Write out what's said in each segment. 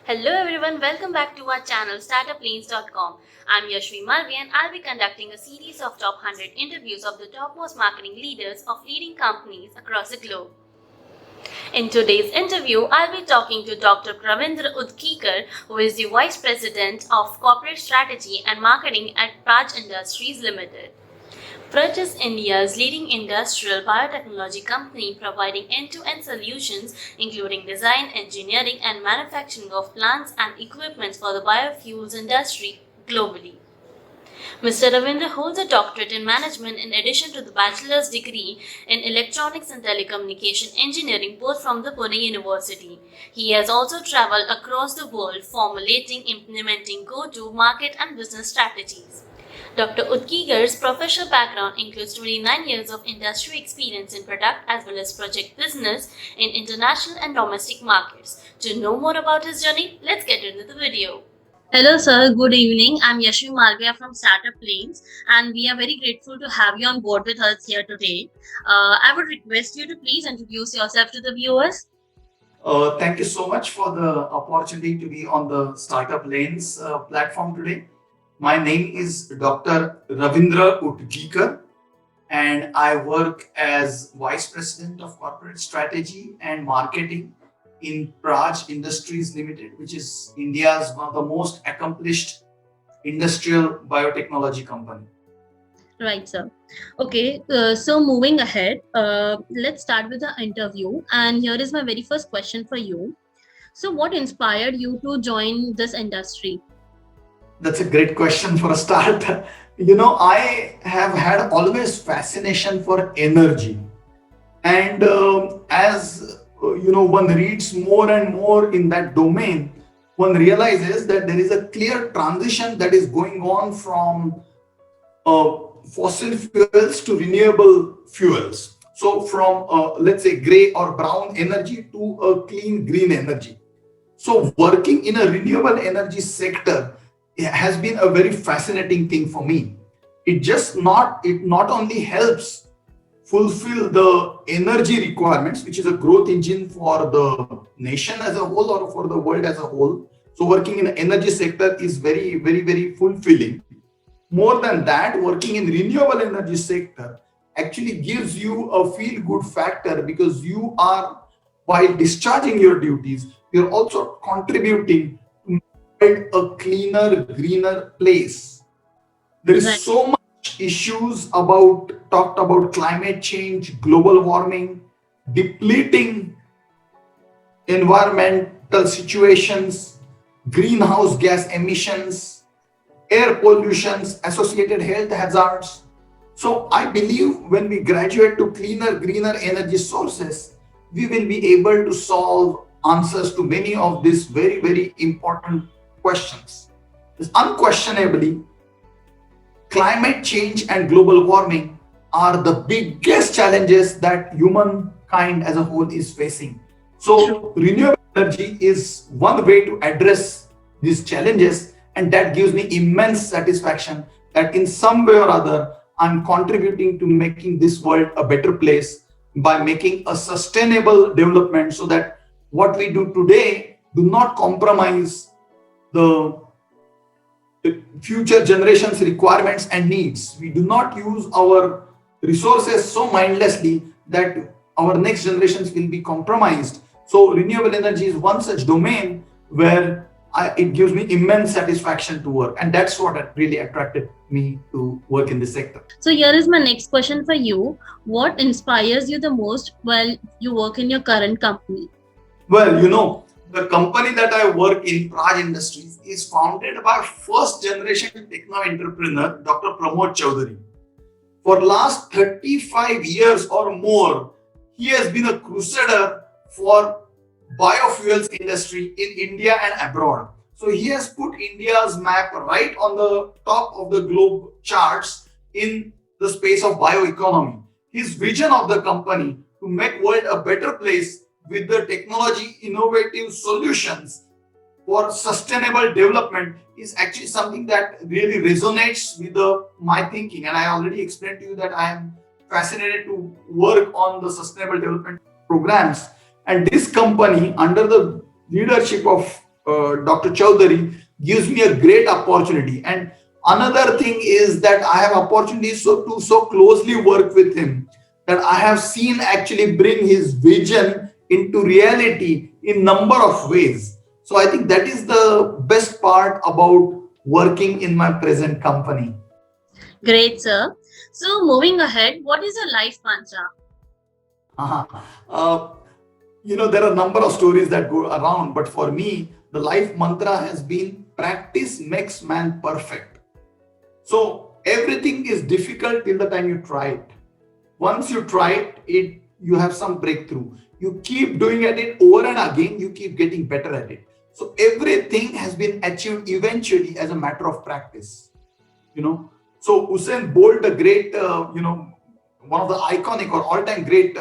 Hello everyone, welcome back to our channel startuplanes.com. I'm Yashvi Malvi and I'll be conducting a series of top 100 interviews of the topmost marketing leaders of leading companies across the globe. In today's interview, I'll be talking to Dr. Ravindra Utgikar, who is the Vice President of Corporate Strategy and Marketing at Praj Industries Limited. Praj is India's leading industrial biotechnology company providing end-to-end solutions including design, engineering and manufacturing of plants and equipment for the biofuels industry globally. Mr. Ravindra holds a doctorate in management in addition to the bachelor's degree in electronics and telecommunication engineering both from the Pune University. He has also traveled across the world formulating, implementing go-to-market and business strategies. Dr. Utgikar's professional background includes 29 years of industry experience in product as well as project business in international and domestic markets. To know more about his journey, let's get into the video. Hello, sir. Good evening. I'm Yashvi Malviya from Startup Lanes, and we are very grateful to have you on board with us here today. I would request you to please introduce yourself to the viewers. Thank you so much for the opportunity to be on the Startup Lanes platform today. My name is Dr. Ravindra Utgikar, and I work as Vice President of Corporate Strategy and Marketing in Praj Industries Limited, which is India's one of the most accomplished industrial biotechnology company. Right, sir. Okay, so moving ahead, let's start with the interview. And here is my very first question for you. So, what inspired you to join this industry? That's a great question for a start. I have had always fascination for energy. And as one reads more and more in that domain, one realizes that there is a clear transition that is going on from fossil fuels to renewable fuels. So from let's say gray or brown energy to a clean green energy. So working in a renewable energy sector has been a very fascinating thing for me. It not only helps fulfill the energy requirements, which is a growth engine for the nation as a whole or for the world as a whole. So working in the energy sector is very, very, very fulfilling. More than that, working in renewable energy sector actually gives you a feel good factor because you are, while discharging your duties, you're also contributing to build a cleaner, greener place. There is so much issues talked about climate change, global warming, depleting environmental situations, greenhouse gas emissions, air pollutions, associated health hazards. So I believe when we graduate to cleaner, greener energy sources, we will be able to solve answers to many of these very, very important questions. Unquestionably, climate change and global warming are the biggest challenges that humankind as a whole is facing. So renewable energy is one way to address these challenges, and that gives me immense satisfaction that in some way or other, I'm contributing to making this world a better place by making a sustainable development so that what we do today do not compromise the future generations' requirements and needs. We do not use our resources so mindlessly that our next generations will be compromised. So renewable energy is one such domain where it gives me immense satisfaction to work, and that's what really attracted me to work in this sector. So here is my next question for you. What inspires you the most while you work in your current company? Well, the company that I work in, Praj Industries, is founded by first generation techno entrepreneur, Dr. Pramod Chaudhary. For last 35 years or more, he has been a crusader for biofuels industry in India and abroad. So he has put India's map right on the top of the globe charts in the space of bioeconomy. His vision of the company to make world a better place with the technology innovative solutions for sustainable development is actually something that really resonates with my thinking. And I already explained to you that I am fascinated to work on the sustainable development programs. And this company, under the leadership of Dr. Chowdhury gives me a great opportunity. And another thing is that I have opportunities to so closely work with him, that I have seen actually bring his vision into reality in number of ways. So I think that is the best part about working in my present company. Great, sir. So, moving ahead, what is your life mantra? Uh-huh. Uh, there are a number of stories that go around, but for me, the life mantra has been practice makes man perfect. So everything is difficult till the time you try it. Once you try it, you have some breakthrough. You keep doing it over and again, you keep getting better at it. So everything has been achieved eventually as a matter of practice. So Usain Bolt, the great, one of the iconic or all-time great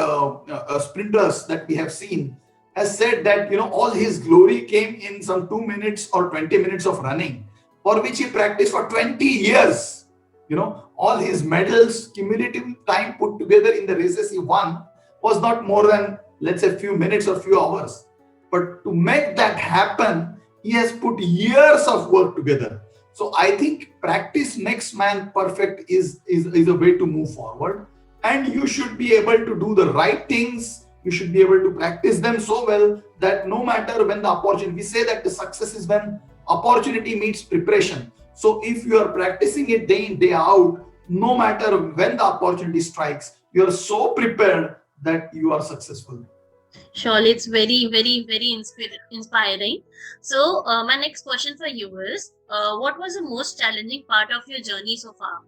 sprinters that we have seen, has said that all his glory came in some 2 minutes or 20 minutes of running, for which he practiced for 20 years. All his medals, cumulative time put together in the races he won was not more than, let's say, few minutes or few hours. But to make that happen, he has put years of work together. So I think practice makes man perfect is a way to move forward. And you should be able to do the right things. You should be able to practice them so well that no matter when the opportunity, we say that the success is when opportunity meets preparation. So if you are practicing it day in, day out, no matter when the opportunity strikes, you are so prepared that you are successful. Surely it's very, very, very inspiring. So, my next question for you is what was the most challenging part of your journey so far?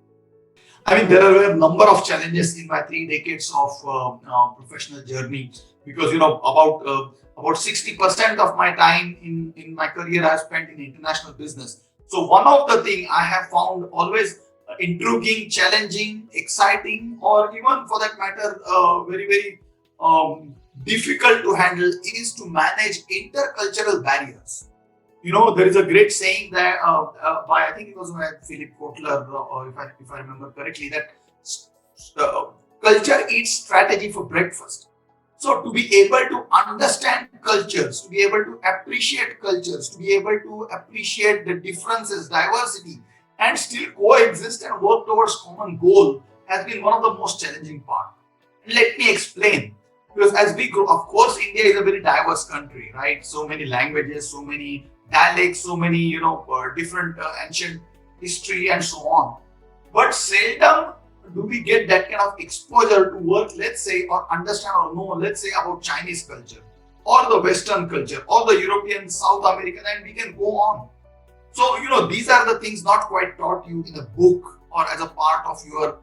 I mean, there are a number of challenges in my 3 decades of professional journey, because about 60% of my time in my career I spent in international business. So one of the thing I have found always intriguing, challenging, exciting, or even for that matter, very very difficult to handle is to manage intercultural barriers. There is a great saying that by, I think it was by Philip Kotler, or if I remember correctly, that uh, culture eats strategy for breakfast. So to be able to understand cultures, to be able to appreciate cultures, to be able to appreciate the differences, diversity, and still coexist and work towards common goal has been one of the most challenging part. Let me explain. Because as we grow, of course, India is a very diverse country, right? So many languages, so many dialects, so many, different ancient history and so on. But seldom do we get that kind of exposure to work, let's say, or understand or know, let's say, about Chinese culture or the Western culture or the European, South American, and we can go on. So, these are the things not quite taught you in a book or as a part of your,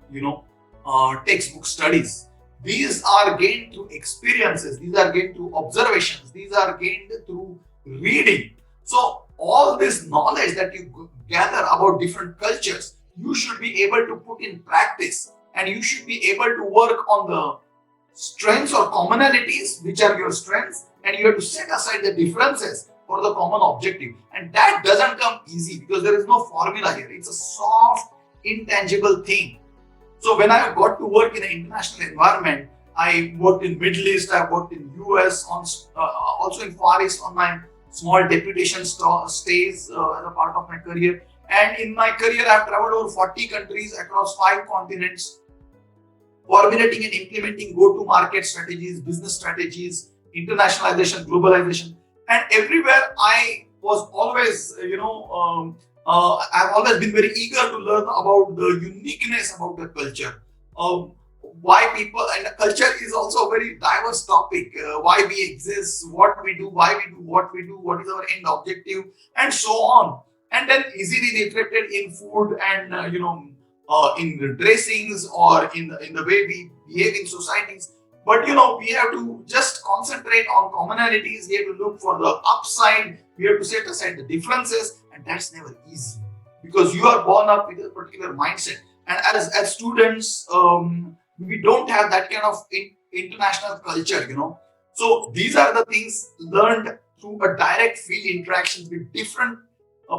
textbook studies. These are gained through experiences, these are gained through observations, these are gained through reading. So, all this knowledge that you gather about different cultures, you should be able to put in practice, and you should be able to work on the strengths or commonalities, which are your strengths, and you have to set aside the differences for the common objective. And that doesn't come easy because there is no formula here. It's a soft, intangible thing. So when I got to work in an international environment, I worked in Middle East, I worked in US, also in Far East on my small deputation stays as a part of my career. And in my career, I've traveled over 40 countries across 5 continents, formulating and implementing go-to-market strategies, business strategies, internationalization, globalization. And everywhere I was always, I've always been very eager to learn about the uniqueness about the culture. Why people, and culture is also a very diverse topic. Why we exist, what we do, why we do what we do, what is our end objective, and so on. And then easily reflected in food and in the dressings or in the way we behave in societies. But we have to just concentrate on commonalities. We have to look for the upside. We have to set aside the differences, and that's never easy because you are born up with a particular mindset. And as students, we don't have that kind of international culture. So these are the things learned through a direct field interactions with different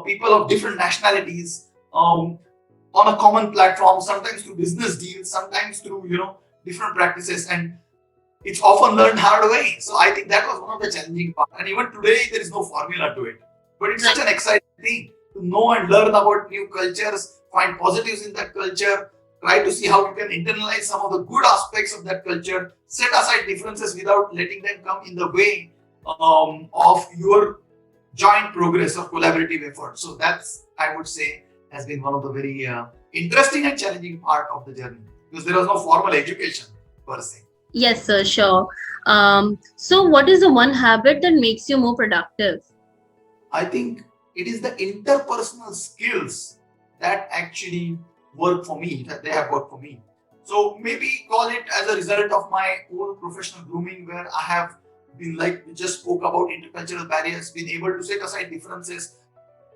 people of different nationalities on a common platform. Sometimes through business deals, sometimes through different practices, and it's often learned hard way. So I think that was one of the challenging part. And even today, there is no formula to it. But it's Right. such an exciting thing to know and learn about new cultures, find positives in that culture, try to see how you can internalize some of the good aspects of that culture, set aside differences without letting them come in the way of your joint progress or collaborative effort. So that's, I would say, has been one of the very interesting and challenging part of the journey, because there was no formal education per se. Yes, sir, sure. So what is the one habit that makes you more productive? I think it is the interpersonal skills that actually work for me, that they have worked for me. So maybe call it as a result of my own professional grooming, where I have been, like we just spoke about, intercultural barriers, been able to set aside differences,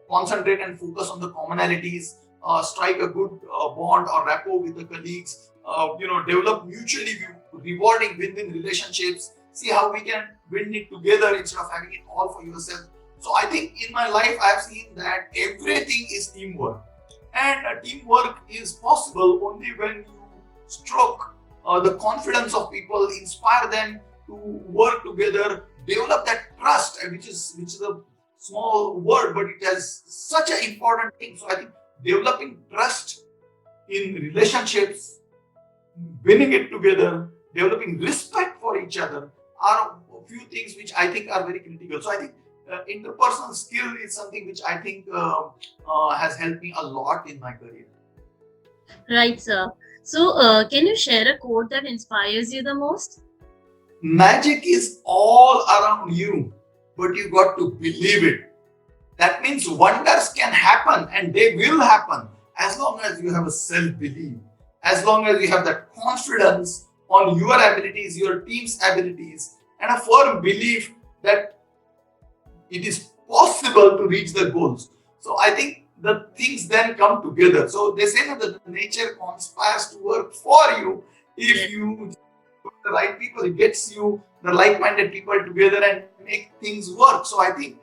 concentrate and focus on the commonalities, strike a good bond or rapport with the colleagues, develop mutually rewarding win-win relationships, see how we can win it together instead of having it all for yourself. So I think in my life, I have seen that everything is teamwork. And teamwork is possible only when you stroke the confidence of people, inspire them to work together, develop that trust, which is a small word, but it has such an important thing. So I think developing trust in relationships, winning it together, developing respect for each other are a few things which I think are very critical. So I think interpersonal skill is something which I think has helped me a lot in my career. Right, sir. So, can you share a quote that inspires you the most? Magic is all around you, but you got to believe it. That means wonders can happen and they will happen as long as you have a self belief, as long as you have that confidence on your abilities, your team's abilities, and a firm belief that it is possible to reach the goals. So I think the things then come together. So they say that the nature conspires to work for you if you put the right people, it gets you the like-minded people together and make things work. So I think,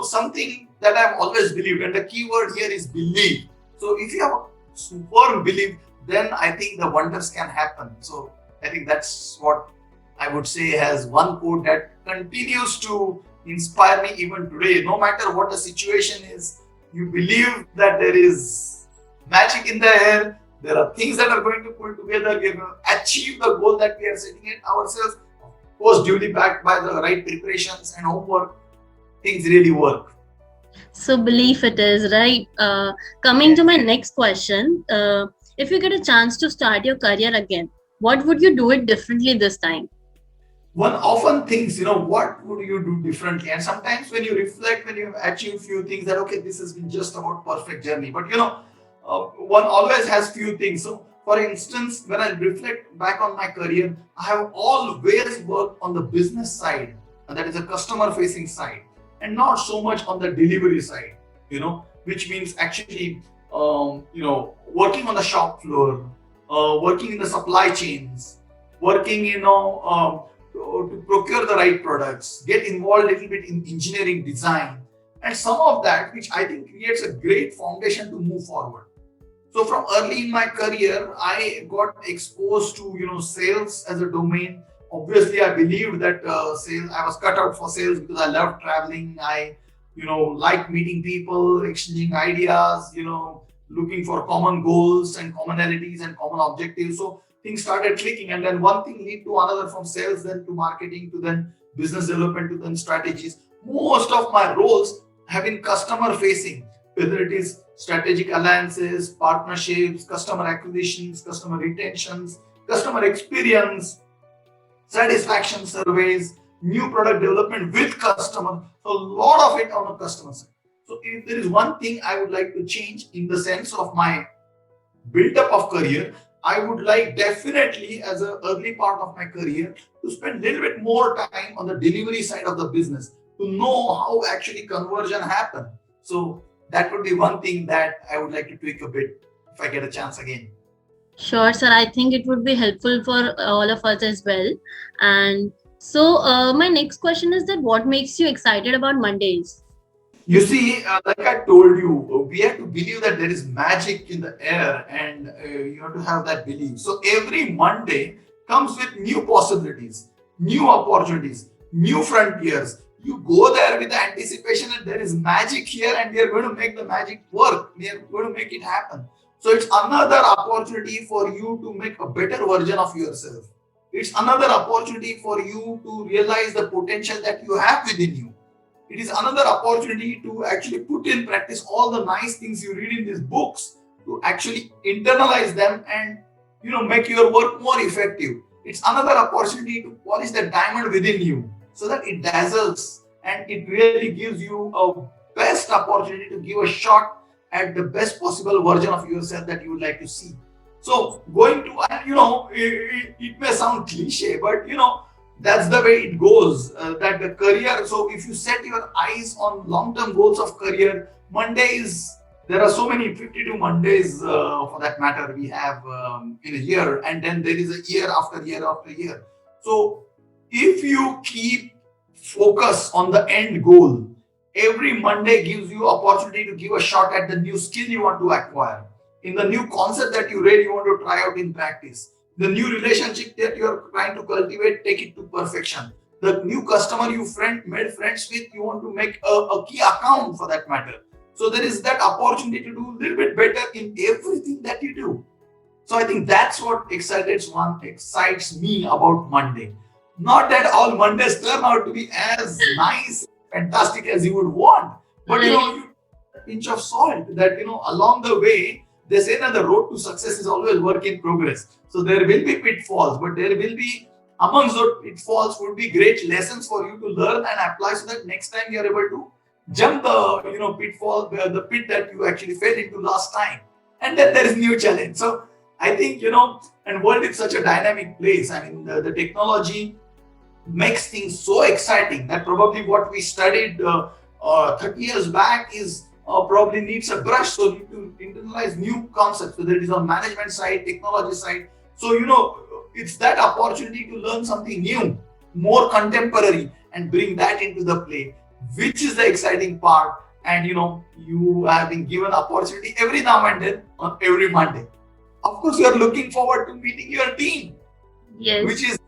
something that I've always believed, and the key word here is belief. So if you have a firm belief, then I think the wonders can happen. So I think that's what I would say has one quote that continues to inspire me even today. No matter what the situation is, you believe that there is magic in the air, there are things that are going to pull together, we're going to achieve the goal that we are setting it ourselves. Of course, duly backed by the right preparations and homework, things really work. So, belief it is, right? Coming to my next question, if you get a chance to start your career again, what would you do it differently this time? One often thinks, what would you do differently? And sometimes when you reflect, when you have achieved few things, that okay, this has been just about perfect journey. But one always has few things. So, for instance, when I reflect back on my career, I have always worked on the business side, and that is a customer-facing side, and not so much on the delivery side. Which means actually, working on the shop floor, working in the supply chains, working, to procure the right products, get involved a little bit in engineering design, and some of that, which I think creates a great foundation to move forward. So from early in my career, I got exposed to sales as a domain. Obviously, I believed that sales. I was cut out for sales because I loved traveling. I liked meeting people, exchanging ideas. Looking for common goals and commonalities and common objectives. So things started clicking, and then one thing lead to another, from sales then to marketing to then business development to then strategies. Most of my roles have been customer facing, whether it is strategic alliances, partnerships, customer acquisitions, customer retentions, customer experience, satisfaction surveys, new product development with customer. So a lot of it on the customer side. So if there is one thing I would like to change in the sense of my build up of career, I would like definitely as an early part of my career to spend a little bit more time on the delivery side of the business to know how actually conversion happen. So that would be one thing that I would like to tweak a bit if I get a chance again. Sure, sir. I think it would be helpful for all of us as well. And so, my next question is that what makes you excited about Mondays? You see, like I told you, we have to believe that there is magic in the air, and you have to have that belief. So every Monday comes with new possibilities, new opportunities, new frontiers, You go there with the anticipation that there is magic here and we are going to make the magic work. We are going to make it happen. So it's another opportunity for you to make a better version of yourself. It's another opportunity for you to realize the potential that you have within you. It is another opportunity to actually put in practice all the nice things you read in these books, to actually internalize them and make your work more effective. It's another opportunity to polish the diamond within you so that it dazzles and it really gives you a best opportunity to give a shot at the best possible version of yourself that you would like to see. So going to, and it may sound cliche, but that's the way it goes. That the career. So if you set your eyes on long-term goals of career, Mondays, there are so many 52 Mondays for that matter we have in a year, and then there is a year after year after year. So if you keep focus on the end goal, every Monday gives you opportunity to give a shot at the new skill you want to acquire, in the new concept that you read you want to try out in practice, the new relationship that you are trying to cultivate, take it to perfection, the new customer you made friends with, you want to make a key account for that matter. So there is that opportunity to do a little bit better in everything that you do. So I think that's what excites me about Monday. Not that all Mondays turn out to be as nice, fantastic as you would want, but you pinch of salt that along the way. They say that the road to success is always work in progress. So there will be pitfalls, but there will be, amongst those pitfalls would be great lessons for you to learn and apply, so that next time you are able to jump the pitfall, the pit that you actually fell into last time, and then there is new challenge. So I think and world is such a dynamic place. I mean, the technology makes things so exciting that probably what we studied 30 years back is probably needs a brush. So you need to internalize new concepts, whether it is on management side, technology side. So it's that opportunity to learn something new, more contemporary, and bring that into the play, which is the exciting part. And you have been given opportunity every now and then on every Monday. Of course, you are looking forward to meeting your team, which is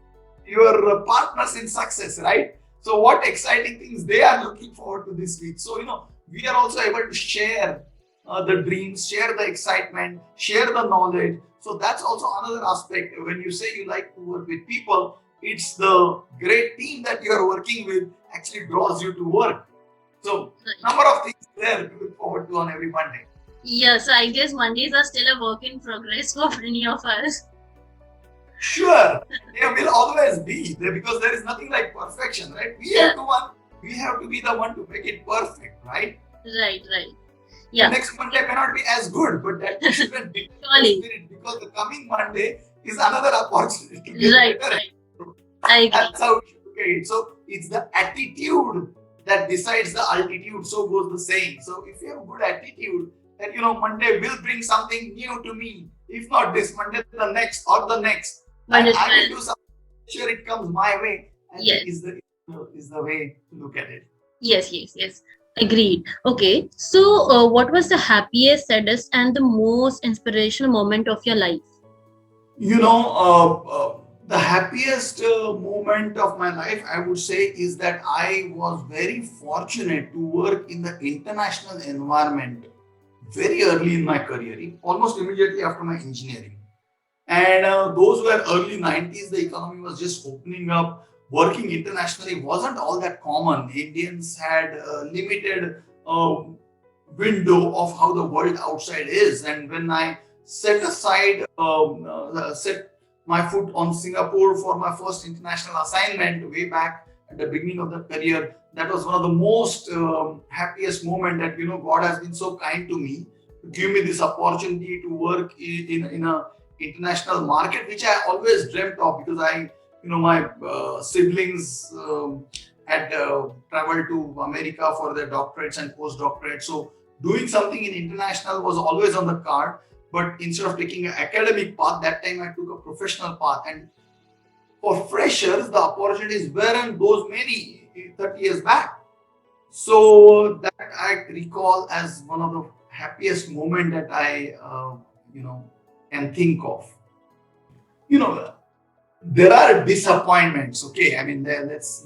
your partners in success, right? So what exciting things they are looking forward to this week. So we are also able to share the dreams, share the excitement, share the knowledge. So that's also another aspect. When you say you like to work with people, it's the great team that you are working with actually draws you to work. So number of things there to look forward to on every Monday. Yes, I guess Mondays are still a work in progress for many of us. Sure, they will always be there because there is nothing like perfection, right? We have to be the one to make it perfect, right? Right. Yeah. The next Monday may not be as good, but that shouldn't be spirit, because the coming Monday is another opportunity to get better. Right. I agree. That's how we should look at it. So it's the attitude that decides the altitude. So goes the saying. So if you have a good attitude, that Monday will bring something new to me. If not this Monday, the next or the next. And I will do something. Sure, it comes my way. And is the way to look at it. Yes. Agreed. Okay. So, what was the happiest, saddest, and the most inspirational moment of your life? The happiest moment of my life, I would say, is that I was very fortunate to work in the international environment very early in my career, almost immediately after my engineering. And those were early 90s, the economy was just opening up. Working internationally wasn't all that common. Indians had a limited window of how the world outside is. And when I set my foot on Singapore for my first international assignment way back at the beginning of the career, that was one of the most happiest moment that God has been so kind to me to give me this opportunity to work in a international market, which I always dreamt of, because my siblings had traveled to America for their doctorates and postdoctorates. So doing something in international was always on the card. But instead of taking an academic path, that time I took a professional path. And for freshers, the opportunities weren't those many 30 years back. So that I recall as one of the happiest moment that I, can think of. there are disappointments. Okay, I mean, let's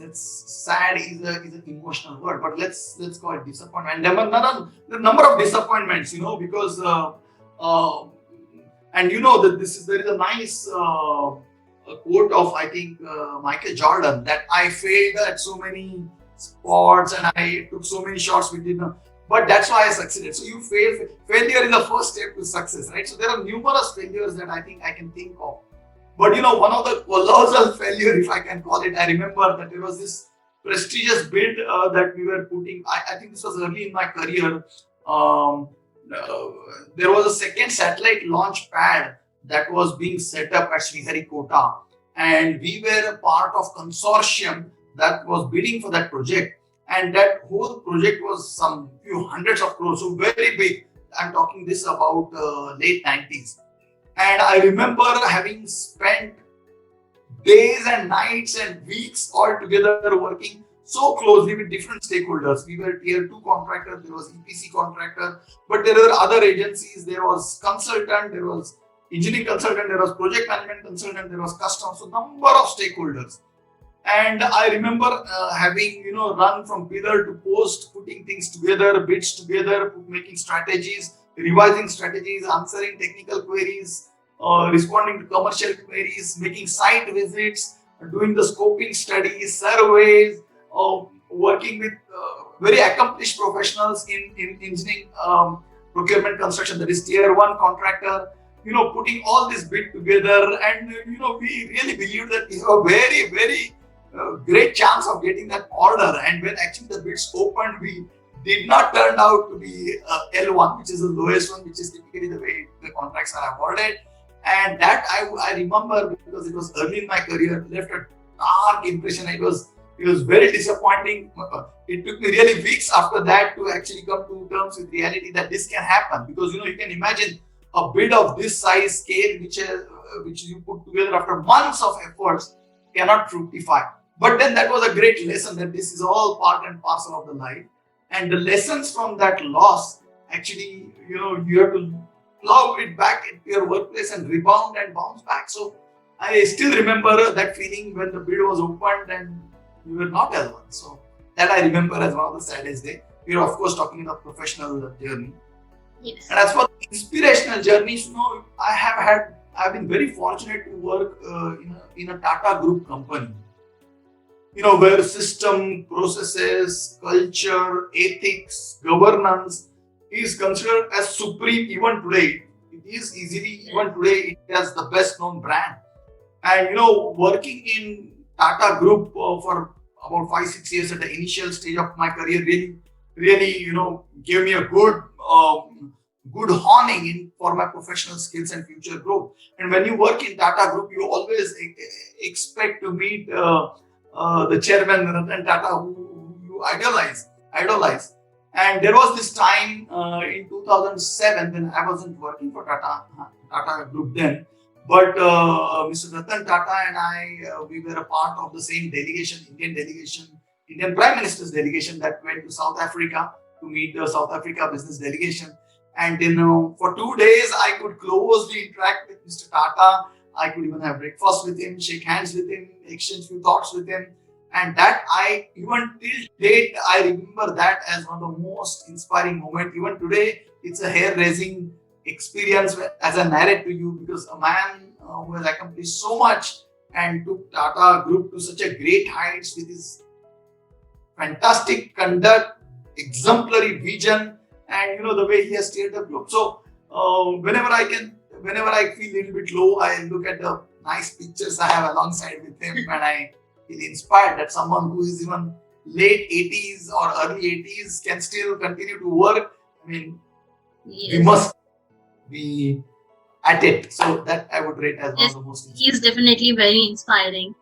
sad is an emotional word, but let's call it disappointment. The number of disappointments, because uh, and that there is a nice a quote of, I think, Michael Jordan, that I failed at so many sports and I took so many shots we did not, but that's why I succeeded. So you fail. Failure is the first step to success, right? So there are numerous failures that I think I can think of. But one of the colossal failure, if I can call it, I remember that there was this prestigious bid that we were putting. I think this was early in my career. Um, uh, there was a second satellite launch pad that was being set up at Sriharikota, and we were a part of consortium that was bidding for that project. And that whole project was some few hundreds of crores, so very big. I'm talking this about late 90s. And I remember having spent days and nights and weeks all together working so closely with different stakeholders. We were tier 2 contractor, there was EPC contractor, but there were other agencies, there was consultant, there was engineering consultant, there was project management consultant, there was customer, so number of stakeholders. And I remember having run from pillar to post, putting things together, bids together, making strategies, revising strategies, answering technical queries, responding to commercial queries, making site visits, doing the scoping studies, surveys, working with very accomplished professionals in engineering, procurement, construction, that is tier 1 contractor, putting all this bid together. And we really believe that we have a very, very great chance of getting that order. And when actually the bids opened, we did not turn out to be L1, which is the lowest one, which is typically the way the contracts are awarded. And that I remember, because it was early in my career, left a dark impression. It was very disappointing. It took me really weeks after that to actually come to terms with reality that this can happen, because you can imagine a bid of this size scale, which you put together after months of efforts, cannot fructify. But then that was a great lesson, that this is all part and parcel of the life. And the lessons from that loss, actually, you have to plow it back into your workplace and rebound and bounce back. So I still remember that feeling when the bid was opened and we were not L1. So that I remember as one of the saddest days. We are of course talking about professional journey. Yes. And as for inspirational journeys, I've been very fortunate to work in a Tata Group company. Where system, processes, culture, ethics, governance is considered as supreme even today. It is easily, even today, it has the best known brand. And working in Tata Group for about 5-6 years at the initial stage of my career really gave me a good honing for my professional skills and future growth. And when you work in Tata Group, you always expect to meet the chairman Ratan Tata, who you idolize. And there was this time in 2007 when I wasn't working for Tata Group then, but Mr. Ratan Tata and I, we were a part of the same delegation, Indian Prime Minister's delegation that went to South Africa to meet the South Africa business delegation. And for 2 days, I could closely interact with Mr. Tata. I could even have breakfast with him, shake hands with him, exchange few thoughts with him. And that even till date, I remember that as one of the most inspiring moments. Even today, it's a hair-raising experience as I narrate to you, because a man who has accomplished so much and took Tata Group to such a great heights with his fantastic conduct, exemplary vision, and the way he has steered the group. So whenever I feel a little bit low, I look at the nice pictures I have alongside with him, and I feel inspired that someone who is even late 80s or early 80s can still continue to work. I mean, Yes. we must be at it. So that I would rate as one Yes, of the most he is definitely very inspiring.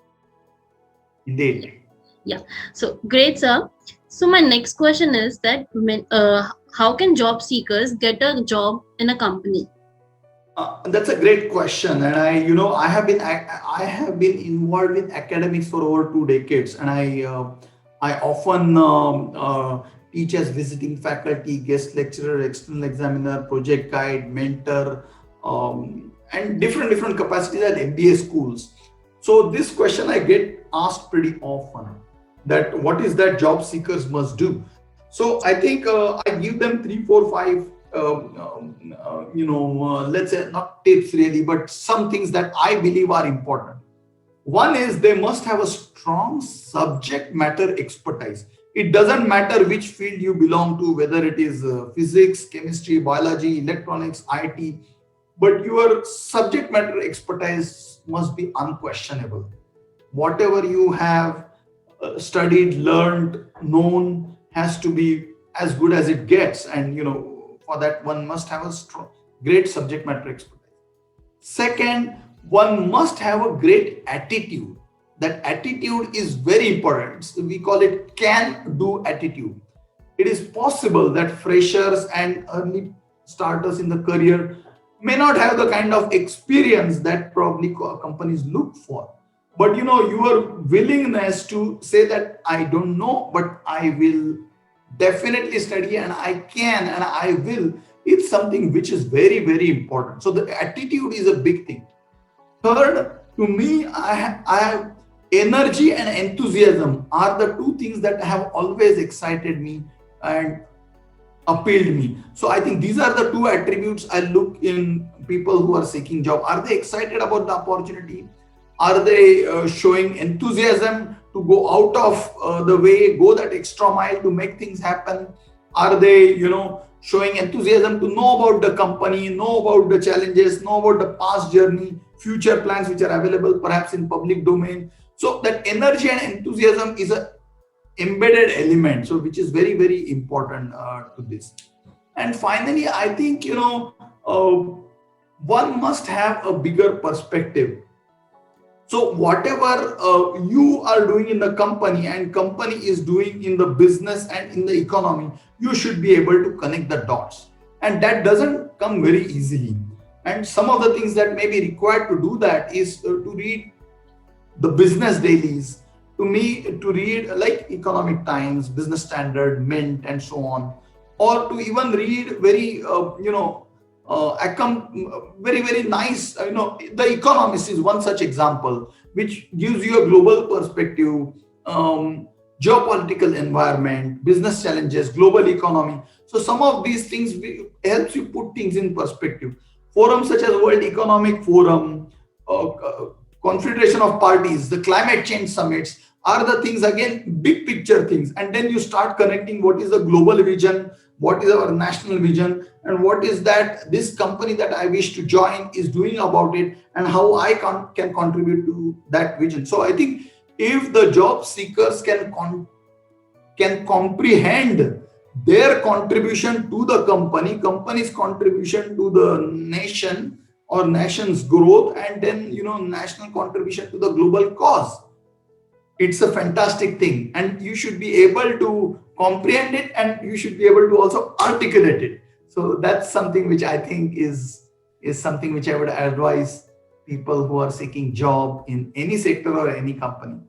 indeed. So great, sir. So my next question is that how can job seekers get a job in a company? That's a great question, and I have been involved with academics for over 2 decades, and I often teach as visiting faculty, guest lecturer, external examiner, project guide, mentor, and different capacities at MBA schools. So this question I get asked pretty often, that what is that job seekers must do. So I think I give them three, four, five, let's say not tips really, but some things that I believe are important. One is they must have a strong subject matter expertise. It doesn't matter which field you belong to, whether it is physics, chemistry, biology, electronics, IT, but your subject matter expertise must be unquestionable. Whatever you have studied, learned, known has to be as good as it gets. And for that, one must have a strong, great subject matter expertise. Second, one must have a great attitude. That attitude is very important. So we call it can do attitude. It is possible that freshers and early starters in the career may not have the kind of experience that probably companies look for. But your willingness to say that I don't know, but I will definitely study and I can and I will, it's something which is very, very important. So the attitude is a big thing. Third, to me, I have energy and enthusiasm are the two things that have always excited me and appealed me. So I think these are the two attributes I look in people who are seeking job. Are they excited about the opportunity? Are they showing enthusiasm to go out of the way, go that extra mile to make things happen? Are they, showing enthusiasm to know about the company, know about the challenges, know about the past journey, future plans which are available perhaps in public domain? So that energy and enthusiasm is a embedded element, so which is very, very important to this. And finally, I think one must have a bigger perspective. So whatever you are doing in the company and company is doing in the business and in the economy, you should be able to connect the dots, and that doesn't come very easily. And some of the things that may be required to do that is to read the business dailies, to read like Economic Times, Business Standard, Mint, and so on, or to even read very very, very nice, The Economist is one such example, which gives you a global perspective, geopolitical environment, business challenges, global economy. So some of these things helps you put things in perspective. Forums such as World Economic Forum, Confederation of Parties, the climate change summits are the things, again, big picture things. And then you start connecting what is the global vision, what is our national vision, and what is that this company that I wish to join is doing about it, and how I can contribute to that vision. So I think if the job seekers can comprehend their contribution to the company's contribution to the nation or nation's growth, and then national contribution to the global cause, it's a fantastic thing, and you should be able to comprehend it, and you should be able to also articulate it. So that's something which I think is something which I would advise people who are seeking job in any sector or any company.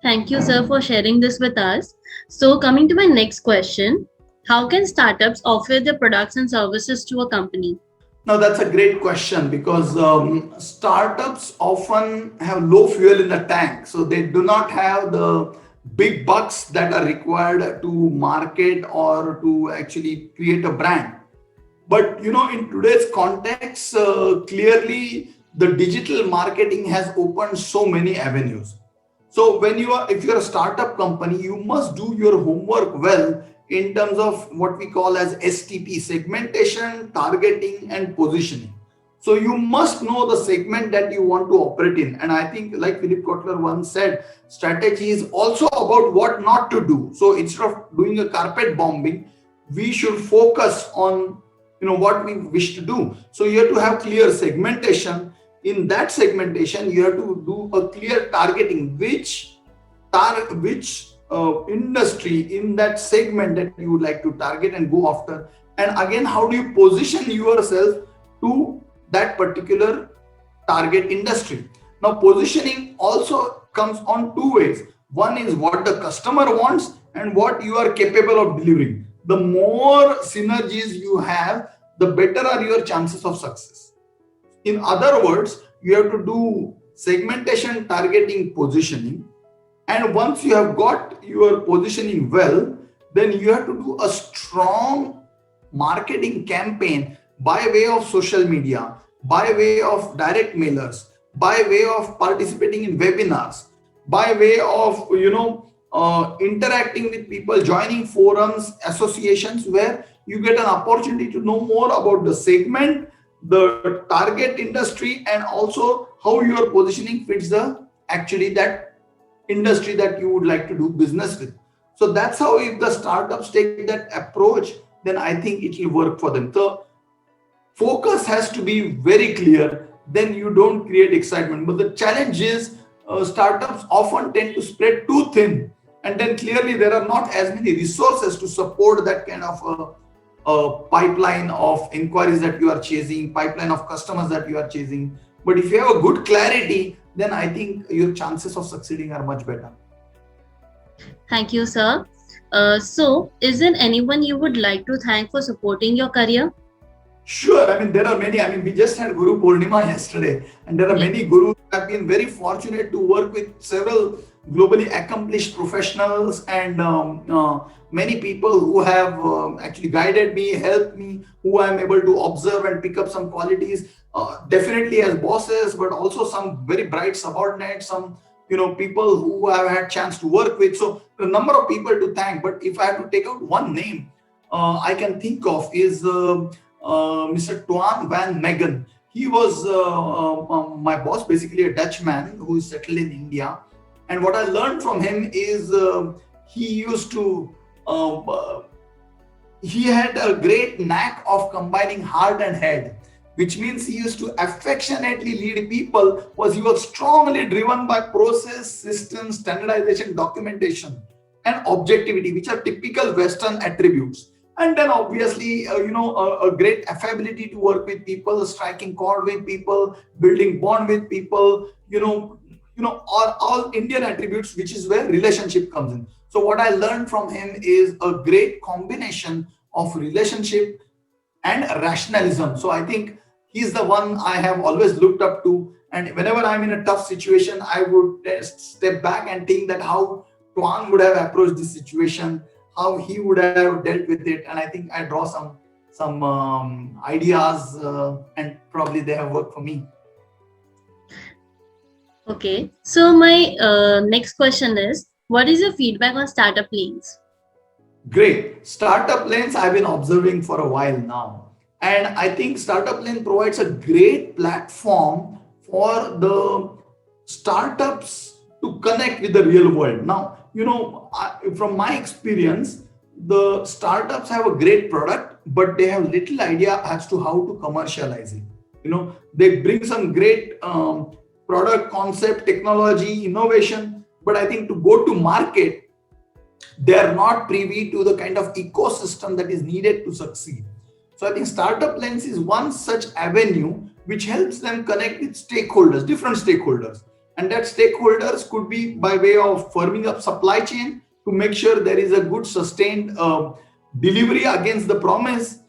Thank you, sir, for sharing this with us. So, coming to my next question, how can startups offer their products and services to a company? Now, that's a great question, because startups often have low fuel in the tank. So they do not have the big bucks that are required to market or to actually create a brand. But in today's context, clearly the digital marketing has opened so many avenues. So if you're a startup company, you must do your homework well in terms of what we call as STP, segmentation, targeting, and positioning. So you must know the segment that you want to operate in. And I think, like Philip Kotler once said, strategy is also about what not to do. So instead of doing a carpet bombing, we should focus on what we wish to do. So you have to have clear segmentation. In that segmentation, you have to do a clear targeting, which industry in that segment that you would like to target and go after. And again, how do you position yourself to that particular target industry? Now, positioning also comes on two ways. One is what the customer wants and what you are capable of delivering. The more synergies you have, the better are your chances of success. In other words, you have to do segmentation, targeting, positioning. And once you have got your positioning well, then you have to do a strong marketing campaign by way of social media, by way of direct mailers, by way of participating in webinars, by way of interacting with people, joining forums, associations where you get an opportunity to know more about the segment, the target industry, and also how your positioning fits the actually that industry that you would like to do business with. So that's how, if the startups take that approach, then I think it will work for them. The focus has to be very clear, then you don't create excitement. But the challenge is startups often tend to spread too thin, and then clearly there are not as many resources to support that kind of a pipeline of inquiries that you are chasing, pipeline of customers that you are chasing. But if you have a good clarity, then I think your chances of succeeding are much better. Thank you, sir. So, is there anyone you would like to thank for supporting your career? Sure. I mean, there are many. I mean, we just had Guru Purnima yesterday, and there are Yes. many gurus. I've been very fortunate to work with several globally accomplished professionals and many people who have actually guided me, helped me, who I'm able to observe and pick up some qualities. Definitely as bosses, but also some very bright subordinates, some people who I've had chance to work with. So a number of people to thank. But if I have to take out one name, I can think of is. Mr. Tuan van Megan. He was my boss, basically a Dutchman who is settled in India. And what I learned from him is he used to, he had a great knack of combining heart and head, which means he used to affectionately lead people. He was strongly driven by process, systems, standardization, documentation, and objectivity, which are typical Western attributes. And then obviously a great affability to work with people, striking chord with people, building bond with people, all Indian attributes, which is where relationship comes in. So what I learned from him is a great combination of relationship and rationalism. So I think he's the one I have always looked up to, and whenever I'm in a tough situation, I would step back and think that how Tuan would have approached this situation, how he would have dealt with it. And I think I draw some ideas, and probably they have worked for me. Okay. So, my next question is, what is your feedback on startup lanes? Great. Startup lanes I've been observing for a while now. And I think Startup Lane provides a great platform for the startups to connect with the real world. Now, from my experience, the startups have a great product, but they have little idea as to how to commercialize it. They bring some great product concept, technology, innovation, but I think to go to market, they are not privy to the kind of ecosystem that is needed to succeed. So I think Startup Lens is one such avenue which helps them connect with stakeholders, different stakeholders. And that stakeholders could be by way of firming up supply chain to make sure there is a good sustained delivery against the promise.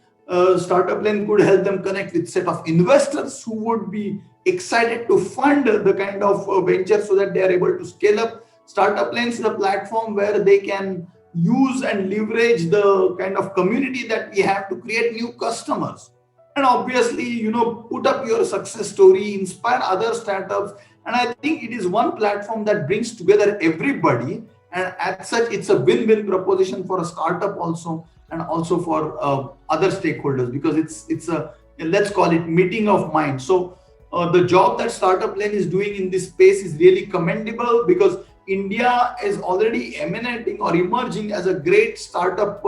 Startup Lane could help them connect with set of investors who would be excited to fund the kind of venture so that they are able to scale up. Startup Lane is a platform where they can use and leverage the kind of community that we have to create new customers. And obviously, put up your success story, inspire other startups. And I think it is one platform that brings together everybody. And as such, it's a win-win proposition for a startup also, and also for other stakeholders, because it's a, let's call it, meeting of minds. So the job that Startup Lane is doing in this space is really commendable, because India is already emanating or emerging as a great startup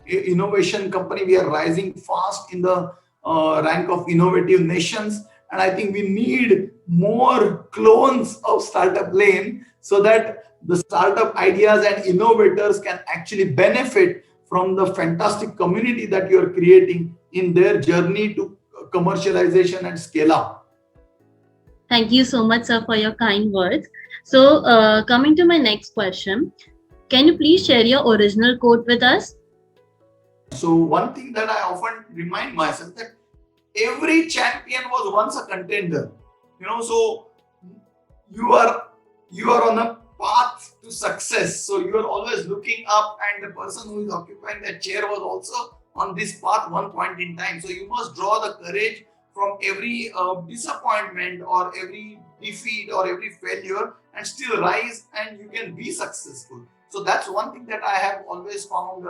innovation company. We are rising fast in the rank of innovative nations. And I think we need more clones of Startup Lane so that the startup ideas and innovators can actually benefit from the fantastic community that you're creating in their journey to commercialization and scale up. Thank you so much, sir, for your kind words. So, coming to my next question, can you please share your original quote with us? So one thing that I often remind myself, that every champion was once a contender. So you are you are on a path to success. So you are always looking up, and the person who is occupying that chair was also on this path one point in time. So you must draw the courage from every disappointment or every defeat or every failure and still rise, and you can be successful. So that's one thing that I have always found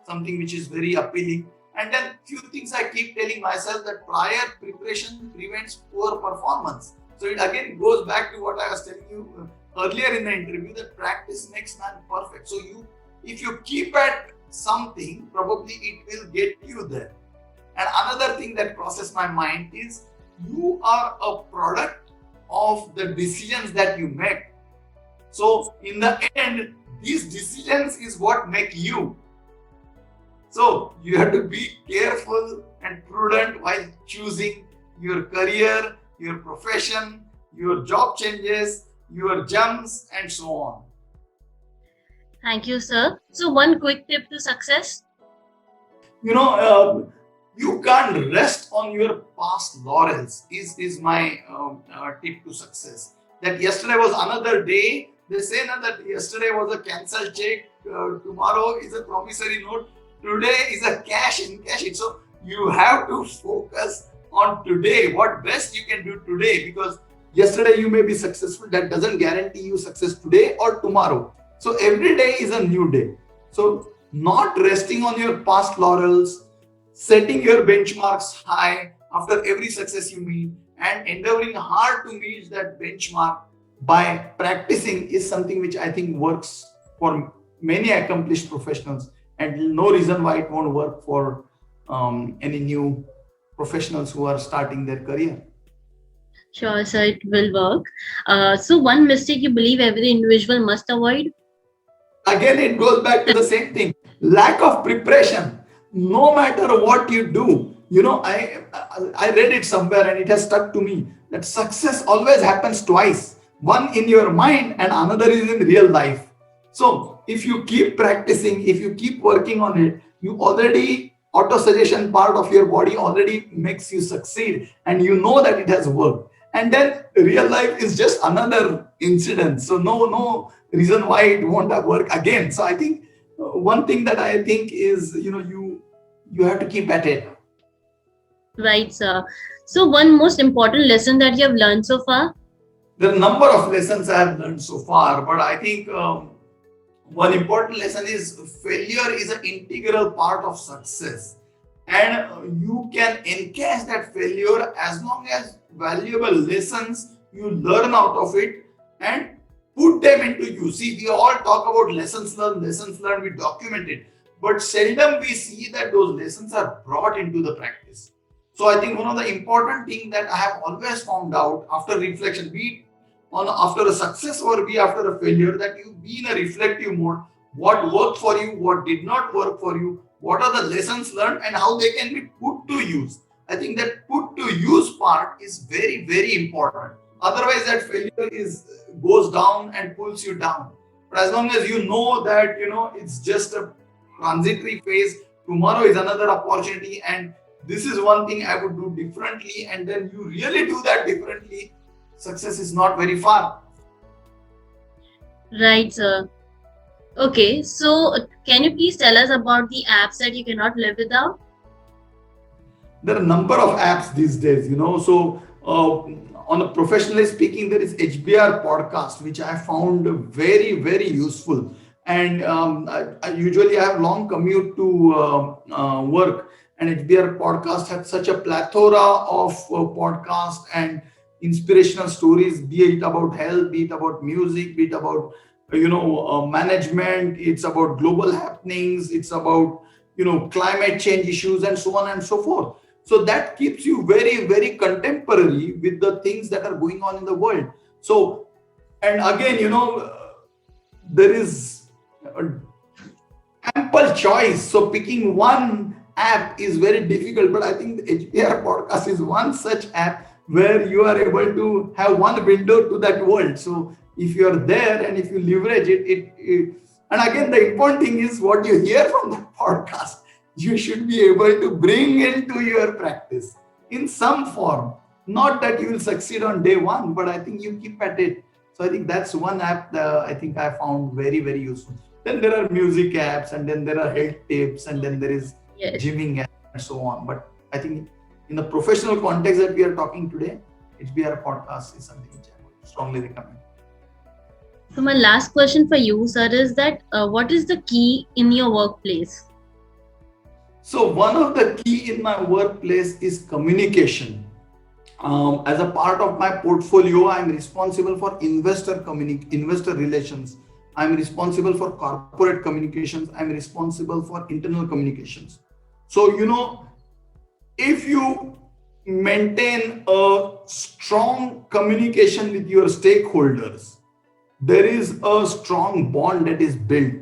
something which is very appealing. And then few things I keep telling myself, that prior preparation prevents poor performance. So it again goes back to what I was telling you earlier in the interview, that practice makes man perfect. So if you keep at something, probably it will get you there. And another thing that crosses my mind is, you are a product of the decisions that you make. So in the end, these decisions is what make you. So you have to be careful and prudent while choosing your career, your profession, your job changes, your jumps, and so on. Thank you, sir. So, one quick tip to success. You know, you can't rest on your past laurels, is my tip to success. That yesterday was another day. They say now that yesterday was a cancelled check, tomorrow is a promissory note, today is a cash in cash it. So you have to focus on today, what best you can do today, because yesterday you may be successful, that doesn't guarantee you success today or tomorrow. So every day is a new day. So not resting on your past laurels, setting your benchmarks high after every success you meet, and endeavoring hard to meet that benchmark by practicing is something which I think works for many accomplished professionals, and no reason why it won't work for any new professionals who are starting their career. Sure, sir, it will work. So, one mistake you believe every individual must avoid? Again, it goes back to the same thing, lack of preparation. No matter what you do, I read it somewhere and it has stuck to me, that success always happens twice, one in your mind and another is in real life. So if you keep practicing, if you keep working on it, you already, auto suggestion part of your body already makes you succeed, and you know that it has worked. And then real life is just another incident. So no reason why it won't have worked again. So I think one thing that I think is, you have to keep at it. Right, sir. So, one most important lesson that you have learned so far? There are a number of lessons I have learned so far, but I think one important lesson is, failure is an integral part of success, and you can encash that failure as long as valuable lessons you learn out of it and put them into use. See, we all talk about lessons learned, we document it, but seldom we see that those lessons are brought into the practice. So I think one of the important things that I have always found out after reflection, be it on after a success or be after a failure, that you be in a reflective mode. What worked for you, what did not work for you, what are the lessons learned, and how they can be put to use. I think that put to use part is very, very important. Otherwise, that failure goes down and pulls you down. But as long as you know that it's just a transitory phase, tomorrow is another opportunity, and this is one thing I would do differently, and then you really do that differently, success is not very far. Right, sir. Okay, so can you please tell us about the apps that you cannot live without? There are a number of apps these days, so on a professionally speaking, there is HBR podcast, which I found very, very useful. And I usually have long commute to work, and HBR podcast had such a plethora of podcasts and inspirational stories, be it about health, be it about music, be it about management, it's about global happenings, it's about climate change issues, and so on and so forth. So that keeps you very, very contemporary with the things that are going on in the world. So, and again, there is ample choice. So picking one app is very difficult, but I think the HBR podcast is one such app where you are able to have one window to that world. So if you are there and if you leverage it, and again, the important thing is what you hear from the podcast, you should be able to bring into your practice in some form. Not that you will succeed on day one, but I think you keep at it. So I think that's one app that I think I found very, very useful. Then there are music apps, and then there are health tips, and then there is Yes. gymming app and so on. But I think in the professional context that we are talking today, HBR podcast is something which I would strongly recommend. So my last question for you, sir, is that what is the key in your workplace? So one of the key in my workplace is communication. As a part of my portfolio, I'm responsible for investor relations. I'm responsible for corporate communications. I'm responsible for internal communications. So, if you maintain a strong communication with your stakeholders, there is a strong bond that is built.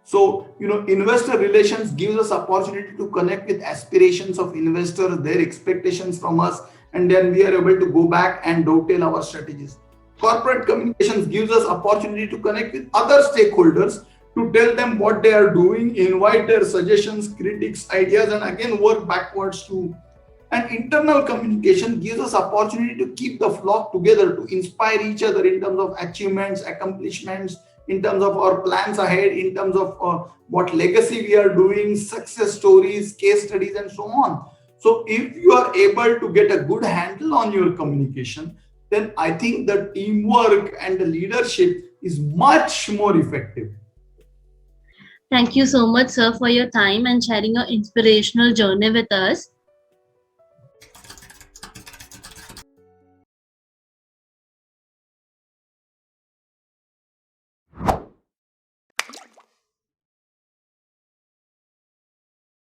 So, investor relations gives us opportunity to connect with aspirations of investors, their expectations from us, and then we are able to go back and dovetail our strategies. Corporate communications gives us opportunity to connect with other stakeholders, to tell them what they are doing, invite their suggestions, critics, ideas, and again work backwards to. And internal communication gives us opportunity to keep the flock together, to inspire each other in terms of achievements, accomplishments, in terms of our plans ahead, in terms of what legacy we are doing, success stories, case studies, and so on. So if you are able to get a good handle on your communication, then I think the teamwork and the leadership is much more effective. Thank you so much, sir, for your time and sharing your inspirational journey with us.